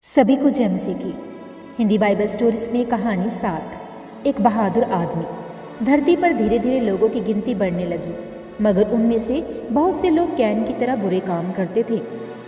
सभी को जय मसीह की। हिंदी बाइबल स्टोरीज में कहानी 7। एक बहादुर आदमी। धरती पर धीरे धीरे लोगों की गिनती बढ़ने लगी, मगर उनमें से बहुत से लोग कैन की तरह बुरे काम करते थे।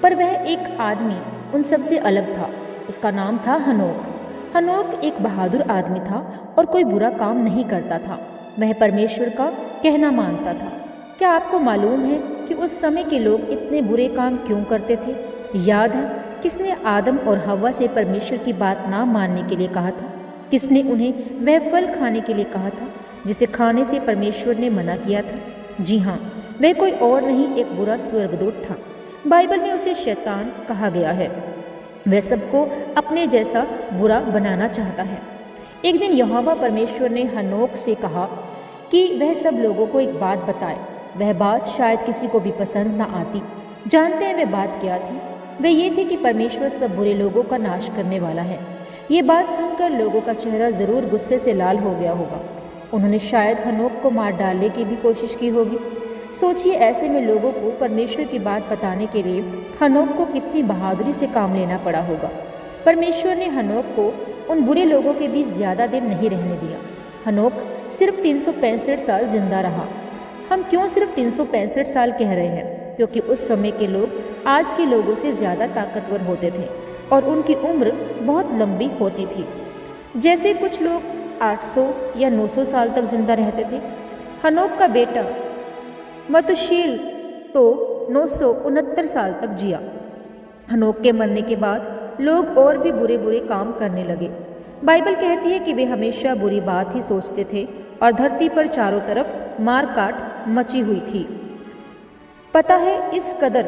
पर वह एक आदमी उन सबसे अलग था। उसका नाम था हनोक। हनोक एक बहादुर आदमी था और कोई बुरा काम नहीं करता था। वह परमेश्वर का कहना मानता था। क्या आपको मालूम है कि उस समय के लोग इतने बुरे काम क्यों करते थे? याद है किसने आदम और हव्वा से परमेश्वर की बात ना मानने के लिए कहा था? किसने उन्हें वह फल खाने के लिए कहा था जिसे खाने से परमेश्वर ने मना किया था? जी हाँ, वह कोई और नहीं, एक बुरा स्वर्गदूत था। बाइबल में उसे शैतान कहा गया है। वह सबको अपने जैसा बुरा बनाना चाहता है। एक दिन यहोवा परमेश्वर ने हनोक से कहा कि वह सब लोगों को एक बात बताए। वह बात शायद किसी को भी पसंद ना आती। जानते हैं वह बात क्या थी? वह ये थी कि परमेश्वर सब बुरे लोगों का नाश करने वाला है। ये बात सुनकर लोगों का चेहरा जरूर गुस्से से लाल हो गया होगा। उन्होंने शायद हनोक को मार डालने की भी कोशिश की होगी। सोचिए, ऐसे में लोगों को परमेश्वर की बात बताने के लिए हनोक को कितनी बहादुरी से काम लेना पड़ा होगा। परमेश्वर ने हनोक को उन बुरे लोगों के बीच ज़्यादा दिन नहीं रहने दिया। हनोक सिर्फ 365 साल जिंदा रहा। हम क्यों सिर्फ 365 साल कह रहे हैं? क्योंकि उस समय के लोग आज के लोगों से ज़्यादा ताकतवर होते थे और उनकी उम्र बहुत लंबी होती थी। जैसे कुछ लोग 800 या 900 साल तक जिंदा रहते थे। हनोक का बेटा मतुशेल तो 969 साल तक जिया। हनोक के मरने के बाद लोग और भी बुरे बुरे काम करने लगे। बाइबल कहती है कि वे हमेशा बुरी बात ही सोचते थे और धरती पर चारों तरफ मार काट मची हुई थी। पता है इस कदर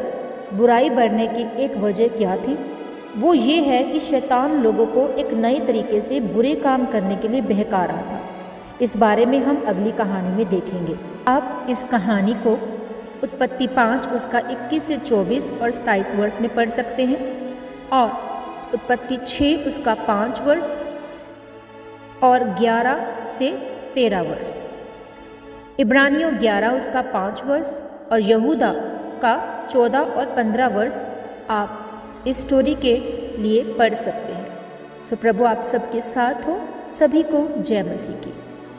बुराई बढ़ने की एक वजह क्या थी? वो ये है कि शैतान लोगों को एक नए तरीके से बुरे काम करने के लिए बहका रहा था। इस बारे में हम अगली कहानी में देखेंगे। आप इस कहानी को उत्पत्ति 5 उसका 21 से 24 और 27 वर्ष में पढ़ सकते हैं, और उत्पत्ति 6 उसका 5 वर्ष और 11 से 13 वर्ष, इब्रानियों 11 उसका 5 वर्ष और यहूदा का 14 और 15 वर्ष आप इस स्टोरी के लिए पढ़ सकते हैं। सो प्रभु आप सबके साथ हो। सभी को जय मसीह की।